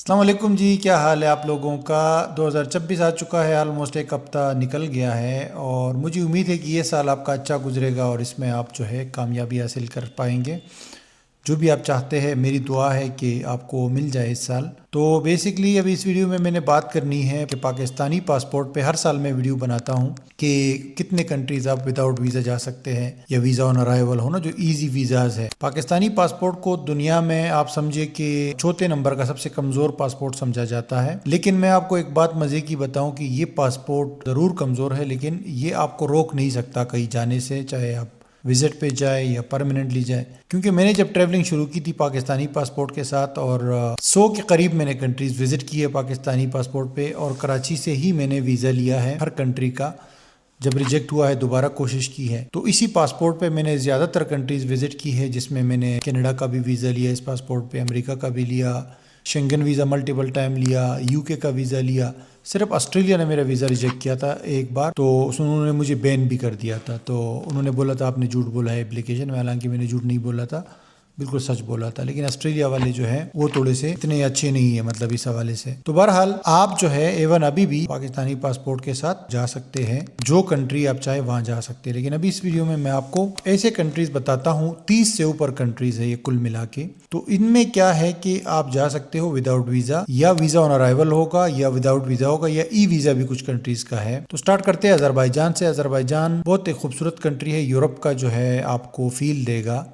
السلام علیکم جی، کیا حال ہے آپ لوگوں کا؟ 2026 آ چکا ہے، آلموسٹ ایک ہفتہ نکل گیا ہے اور مجھے امید ہے کہ یہ سال آپ کا اچھا گزرے گا اور اس میں آپ جو ہے کامیابی حاصل کر پائیں گے۔ جو بھی آپ چاہتے ہیں میری دعا ہے کہ آپ کو مل جائے اس سال۔ تو بیسکلی ابھی اس ویڈیو میں نے بات کرنی ہے کہ پاکستانی پاسپورٹ پہ ہر سال میں ویڈیو بناتا ہوں کہ کتنے کنٹریز آپ وداؤٹ ویزا جا سکتے ہیں یا ویزا آن ارائیول ہونا جو ایزی ویزاز ہے۔ پاکستانی پاسپورٹ کو دنیا میں آپ سمجھے کہ چوتھے نمبر کا سب سے کمزور پاسپورٹ سمجھا جاتا ہے، لیکن میں آپ کو ایک بات مزے کی بتاؤں کہ یہ پاسپورٹ ضرور کمزور ہے لیکن یہ آپ کو روک نہیں سکتا کہیں جانے سے، چاہے آپ وزٹ پہ جائے یا پرماننٹلی جائے۔ کیونکہ میں نے جب ٹریولنگ شروع کی تھی پاکستانی پاسپورٹ کے ساتھ اور 100 کے قریب میں نے کنٹریز وزٹ کی ہے پاکستانی پاسپورٹ پہ، اور کراچی سے ہی میں نے ویزا لیا ہے ہر کنٹری کا۔ جب ریجیکٹ ہوا ہے دوبارہ کوشش کی ہے، تو اسی پاسپورٹ پہ میں نے زیادہ تر کنٹریز وزٹ کی ہے، جس میں نے کینیڈا کا بھی ویزا لیا اس پاسپورٹ پہ، امریکہ کا بھی لیا، شنگن ویزا ملٹیپل ٹائم لیا، یو کے کا ویزا لیا۔ صرف آسٹریلیا نے میرا ویزا ریجیکٹ کیا تھا ایک بار، تو انہوں نے مجھے بین بھی کر دیا تھا، تو انہوں نے بولا تھا آپ نے جھوٹ بولا ہے اپلیکیشن میں، حالانکہ میں نے جھوٹ نہیں بولا تھا، بالکل سچ بولا تھا۔ لیکن آسٹریلیا والے جو ہیں وہ تھوڑے سے اتنے اچھے نہیں ہیں، مطلب اس حوالے سے۔ تو بہرحال آپ جو ہے ایون ابھی بھی پاکستانی پاسپورٹ کے ساتھ جا سکتے ہیں، جو کنٹری آپ چاہے وہاں جا سکتے ہیں۔ لیکن ابھی اس ویڈیو میں آپ کو ایسے کنٹریز بتاتا ہوں، 30 سے اوپر کنٹریز ہے یہ کل ملا کے۔ تو ان میں کیا ہے کہ آپ جا سکتے ہو وداؤٹ ویزا، یا ویزا آن ارائیول ہوگا یا وداؤٹ ویزا ہوگا، یا ای ویزا بھی کچھ کنٹریز کا ہے۔ تو سٹارٹ کرتے ہیں آذربائیجان سے۔ آذربائیجان بہت ایک خوبصورت کنٹری ہے، یورپ کا جو ہے آپ کو فیل دے گا،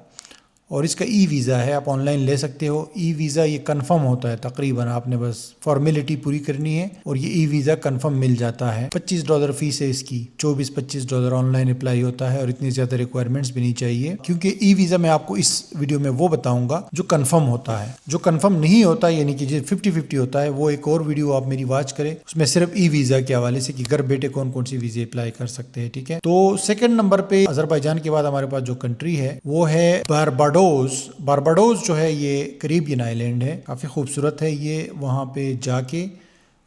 اور اس کا ای ویزا ہے، آپ آن لائن لے سکتے ہو۔ ای ویزا یہ کنفرم ہوتا ہے تقریباً، آپ نے بس فارمیلٹی پوری کرنی ہے اور یہ ای ویزا کنفرم مل جاتا ہے۔ $25 فیس ہے اس کی، $24-25 آن لائن اپلائی ہوتا ہے، اور اتنی زیادہ ریکوائرمنٹس بھی نہیں چاہیے، کیونکہ ای ویزا میں آپ کو اس ویڈیو میں وہ بتاؤں گا جو کنفرم ہوتا ہے۔ جو کنفرم نہیں ہوتا یعنی کہ جو 50-50 ہوتا ہے، وہ ایک اور ویڈیو آپ میری واچ کریں، اس میں صرف ای ویزا کے حوالے سے کہ گھر بیٹھے کون کون سی ویزے اپلائی کر سکتے ہیں، ٹھیک ہے۔ تو سیکنڈ نمبر پہ آذربائیجان کے بعد ہمارے پاس جو کنٹری ہے وہ ہے بارباڈوس جو ہے یہ کریبین آئی لینڈ ہے، کافی خوبصورت ہے یہ۔ وہاں پہ جا کے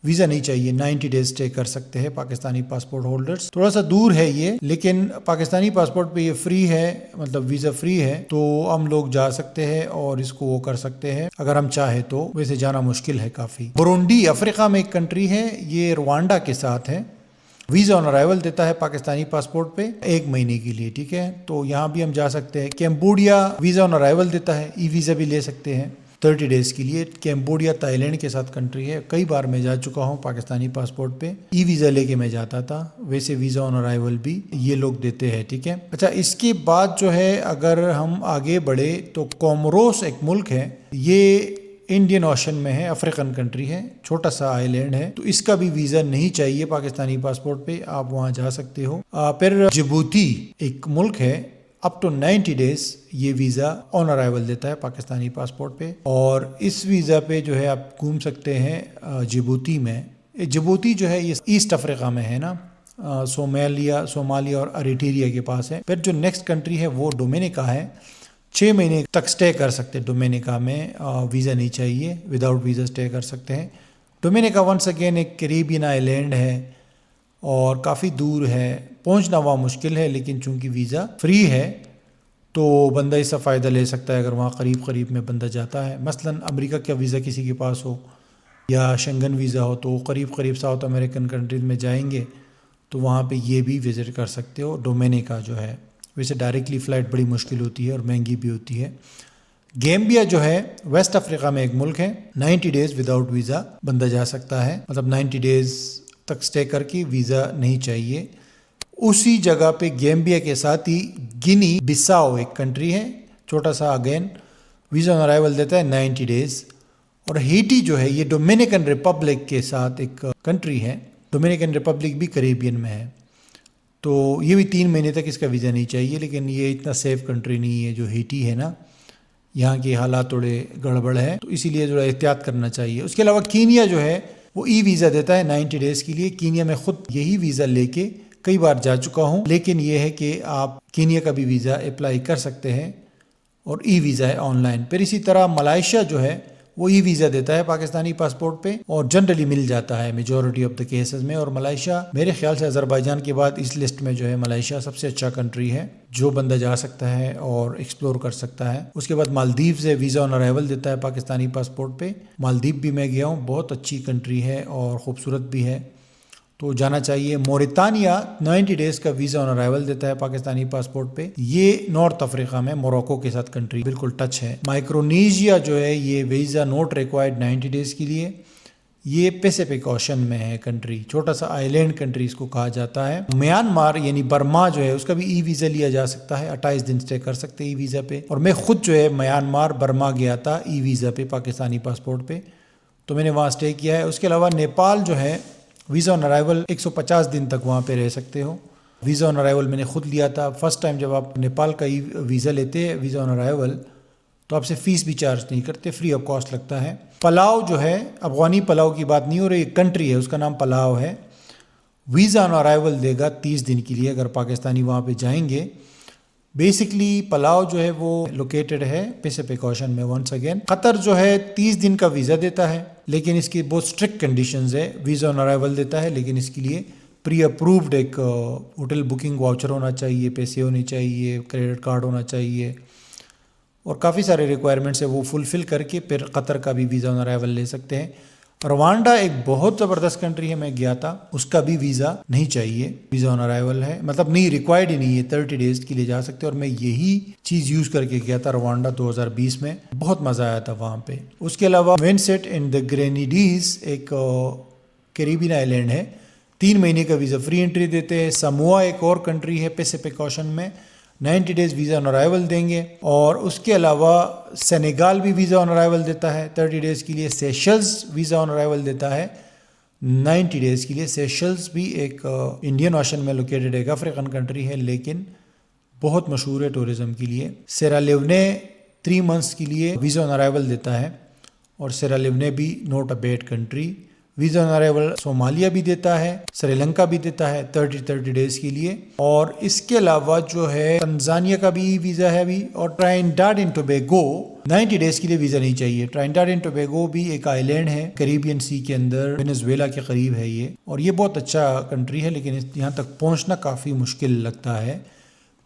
ویزا نہیں چاہیے، 90 ڈیز اسٹے کر سکتے ہیں پاکستانی پاسپورٹ ہولڈرز۔ تھوڑا سا دور ہے یہ، لیکن پاکستانی پاسپورٹ پہ یہ فری ہے، مطلب ویزا فری ہے، تو ہم لوگ جا سکتے ہیں اور اس کو وہ کر سکتے ہیں اگر ہم چاہیں تو۔ ویسے جانا مشکل ہے کافی۔ برونڈی افریقہ میں ایک کنٹری ہے، یہ روانڈا کے ساتھ ہے، ویزا آن ارائیول دیتا ہے پاکستانی پاسپورٹ پہ 1 مہینے کے لیے، ٹھیک ہے، تو یہاں بھی ہم جا سکتے ہیں۔ کیمبوڈیا ویزا آن ارائیول دیتا ہے، ای ویزا بھی لے سکتے ہیں 30 ڈیز کے لیے۔ کیمبوڈیا تھائی لینڈ کے ساتھ کنٹری ہے، کئی بار میں جا چکا ہوں پاکستانی پاسپورٹ پہ، ای ویزا لے کے میں جاتا تھا، ویسے ویزا آن ارائیول بھی یہ لوگ دیتے ہیں، ٹھیک ہے۔ اچھا، اس کے بعد جو ہے اگر ہم آگے بڑھے تو کوموروس ایک ملک ہے، یہ انڈین اوشن میں ہے، افریقن کنٹری ہے، چھوٹا سا آئی لینڈ ہے، تو اس کا بھی ویزا نہیں چاہیے پاکستانی پاسپورٹ پہ، آپ وہاں جا سکتے ہو۔ پھر جبوتی ایک ملک ہے، اپ ٹو 90 ڈیز یہ ویزا آن ارائیول دیتا ہے پاکستانی پاسپورٹ پہ، اور اس ویزا پہ جو ہے آپ گھوم سکتے ہیں جبوتی میں۔ جبوتی جو ہے یہ ایسٹ افریقہ میں ہے نا، صومالیہ اور اریٹریا کے پاس ہے۔ پھر جو نیکسٹ کنٹری ہے وہ ڈومینیکا ہے، 6 مہینے تک سٹے کر سکتے ہیں ڈومینیکا میں، ویزا نہیں چاہیے، وداؤٹ ویزا سٹے کر سکتے ہیں۔ ڈومینیکا ونس اگین ایک کریبین آئی لینڈ ہے اور کافی دور ہے، پہنچنا وہاں مشکل ہے، لیکن چونکہ ویزا فری ہے تو بندہ اس سے فائدہ لے سکتا ہے اگر وہاں قریب میں بندہ جاتا ہے۔ مثلا امریکہ کا ویزا کسی کے پاس ہو یا شنگن ویزا ہو تو قریب ساؤتھ امریکن کنٹریز میں جائیں گے تو وہاں پہ یہ بھی وزٹ کر سکتے ہو ڈومینیکا جو ہے۔ ویسے ڈائریکٹلی فلائٹ بڑی مشکل ہوتی ہے اور مہنگی بھی ہوتی ہے۔ گیمبیا جو ہے ویسٹ افریقہ میں ایک ملک ہے، 90 ڈیز وداؤٹ ویزا بندہ جا سکتا ہے، مطلب 90 ڈیز تک سٹے کر کے ویزا نہیں چاہیے۔ اسی جگہ پہ گیمبیا کے ساتھ ہی گنی بساؤ ایک کنٹری ہے، چھوٹا سا، اگین ویزا آن ارائیول دیتا ہے 90 ڈیز۔ اور ہیٹی جو ہے یہ ڈومینیکن ریپبلک کے ساتھ ایک کنٹری ہے، ڈومینیکن ریپبلک بھی کریبین میں ہے، تو یہ بھی 3 مہینے تک اس کا ویزا نہیں چاہیے، لیکن یہ اتنا سیف کنٹری نہیں ہے جو ہیٹی ہے نا، یہاں کے حالات تھوڑے گڑبڑ ہے، تو اسی لیے تھوڑا احتیاط کرنا چاہیے۔ اس کے علاوہ کینیا جو ہے وہ ای ویزا دیتا ہے 90 ڈیز کے لیے۔ کینیا میں خود یہی ویزا لے کے کئی بار جا چکا ہوں، لیکن یہ ہے کہ آپ کینیا کا بھی ویزا اپلائی کر سکتے ہیں اور ای ویزا ہے آن لائن۔ پھر اسی طرح ملائیشیا جو ہے وہ ای ویزا دیتا ہے پاکستانی پاسپورٹ پہ اور جنرلی مل جاتا ہے میجورٹی آف دا کیسز میں. اور ملائیشیا میرے خیال سے آذربائیجان کے بعد اس لسٹ میں جو ہے ملائیشیا سب سے اچھا کنٹری ہے جو بندہ جا سکتا ہے اور ایکسپلور کر سکتا ہے. اس کے بعد مالدیوز ہے, ویزا آن ارائیول دیتا ہے پاکستانی پاسپورٹ پہ. مالدیپ بھی میں گیا ہوں, بہت اچھی کنٹری ہے اور خوبصورت بھی ہے, تو جانا چاہیے. موریتانیہ 90 ڈیز کا ویزا آن ارائیول دیتا ہے پاکستانی پاسپورٹ پہ. یہ نارتھ افریقہ میں موروکو کے ساتھ کنٹری بالکل ٹچ ہے. مائکرونیشیا جو ہے یہ ویزا نوٹ ریکوائرڈ 90 ڈیز کے لیے. یہ پیسیفک اوشن میں ہے کنٹری, چھوٹا سا آئی لینڈ کنٹری اس کو کہا جاتا ہے. میانمار یعنی برما جو ہے اس کا بھی ای ویزا لیا جا سکتا ہے, 28 دن سٹے کر سکتے ای ویزا پہ. اور میں خود جو ہے میانمار برما گیا تھا ای ویزا پہ پاکستانی پاسپورٹ پہ, تو میں نے وہاں سٹے کیا ہے. اس کے علاوہ نیپال جو ہے ویزا آن ارائیول 150 دن تک وہاں پہ رہ سکتے ہو. ویزا آن ارائیول میں نے خود لیا تھا. فرسٹ ٹائم جب آپ نیپال کا ویزا لیتے ہیں ویزا آن ارائیول تو آپ سے فیس بھی چارج نہیں کرتے, فری آف کاسٹ لگتا ہے. پلاؤ جو ہے, افغانی پلاؤ کی بات نہیں ہو رہی, ایک کنٹری ہے اس کا نام پلاؤ ہے. ویزا آن ارائیول دے گا 30 دن کے لیے اگر پاکستانی وہاں پہ جائیں گے. بیسکلی پلاؤ جو ہے وہ لوکیٹڈ ہے پیسیفک اوشن میں. ونس اگین قطر جو ہے 30 دن کا ویزا دیتا ہے لیکن اس کی بہت اسٹرکٹ کنڈیشنز ہے. ویزا آن ارائیول دیتا ہے لیکن اس کے لیے پری اپرووڈ ایک ہوٹل بکنگ واؤچر ہونا چاہیے, پیسے ہونے چاہیے, کریڈٹ کارڈ ہونا چاہیے اور کافی سارے ریکوائرمنٹس ہے وہ فلفل کر کے پھر قطر کا بھی ویزا آن ارائیول لے سکتے ہیں. روانڈا ایک بہت زبردست کنٹری ہے, میں گیا تھا, اس کا بھی ویزا نہیں چاہیے, ویزا آن ارائیول ہے, مطلب نہیں ریکوائرڈ ہی نہیں ہے, 30 ڈیز کے لیے جا سکتے. اور میں یہی چیز یوز کر کے گیا تھا روانڈا 2020 میں, بہت مزہ آیا تھا وہاں پہ. اس کے علاوہ وینسیٹ اینڈ دا گرینیڈیز ایک کیریبین آئی لینڈ ہے, 3 مہینے کا ویزا فری انٹری دیتے ہیں. سموا ایک اور کنٹری ہے پیسیفک اوشن میں, 90 ڈیز ویزا آن ارائیول دیں گے. اور اس کے علاوہ سینیگال بھی ویزا آن ارائیول دیتا ہے 30 ڈیز کے لیے. سیشلز ویزا آن ارائیول دیتا ہے 90 ڈیز کے لیے. سیشلز بھی ایک انڈین اوشن میں لوکیٹڈ ایک افریقن کنٹری ہے لیکن بہت مشہور ہے ٹورزم کے لیے. سیرا لیونے 3 منتھس کے لیے ویزا آن ارائیول دیتا ہے اور سیرا لیونے بھی not a bad country. Visa on arrival Somalia بھی دیتا ہے, سری لنکا بھی دیتا ہے 30 ڈیز کے لیے. اور اس کے علاوہ جو ہے تنزانیہ کا بھی ویزا ہے ابھی. اور ٹرائنڈاڈ اینڈ ٹوبیگو 90 ڈیز کے لیے ویزا نہیں چاہیے. ٹرائنڈاڈ اینڈ ٹوبیگو بھی ایک آئی لینڈ ہے کیریبین سی کے اندر, وینزویلا کے قریب ہے یہ, اور یہ بہت اچھا کنٹری ہے لیکن یہاں تک پہنچنا کافی مشکل لگتا ہے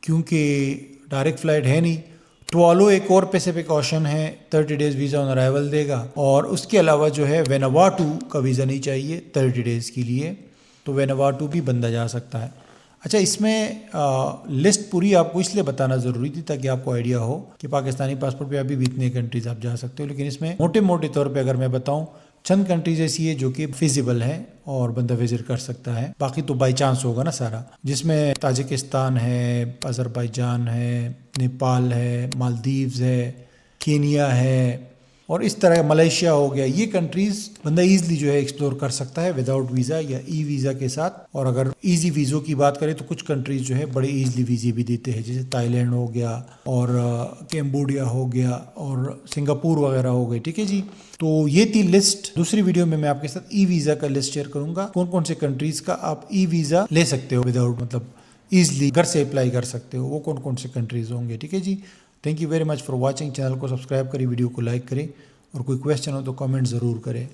کیونکہ ڈائریکٹ فلائٹ ہے نہیں. ٹوالو ایک اور پیسیفک اوشن ہے, 30 ڈیز ویزا آن ارائیول دے گا. اور اس کے علاوہ جو ہے وینواٹو کا ویزا نہیں چاہیے 30 ڈیز کے لیے, تو وینواٹو بھی بندہ جا سکتا ہے. اچھا, اس میں لسٹ پوری آپ کو اس لیے بتانا ضروری تھی تاکہ آپ کو آئیڈیا ہو کہ پاکستانی پاسپورٹ پہ ابھی بھی اتنے کنٹریز آپ جا سکتے ہو, لیکن اس میں موٹے طور پہ اگر میں بتاؤں چند کنٹریز ایسی ہے جو کہ فیزیبل ہے اور بندہ وزٹ کر سکتا ہے. باقی تو بائی چانس ہوگا نا سارا, جس میں تاجکستان ہے, آذربائیجان ہے, نیپال ہے, مالدیوز ہے, کینیا ہے اور اس طرح ملائیشیا ہو گیا. یہ کنٹریز بندہ ایزلی جو ہے ایکسپلور کر سکتا ہے وداؤٹ ویزا یا ای ویزا کے ساتھ. اور اگر ایزی ویزوں کی بات کریں تو کچھ کنٹریز جو ہے بڑے ایزلی ویزے بھی دیتے ہیں, جیسے تائی لینڈ ہو گیا اور کیمبوڈیا ہو گیا اور سنگاپور وغیرہ ہو گئے. ٹھیک ہے جی, تو یہ تھی لسٹ. دوسری ویڈیو میں آپ کے ساتھ ای ویزا کا لسٹ شیئر کروں گا, کون کون سے کنٹریز کا آپ ای ویزا لے سکتے ہو وداؤٹ, مطلب ایزلی گھر سے اپلائی کر سکتے ہو, وہ کون کون سے کنٹریز ہوں گے. ٹھیک ہے جی, thank you very much for watching. Channel کو سبسکرائب کریں, ویڈیو کو لائک کریں اور کوئی کویسچن ہو تو کامنٹ ضرور کریں.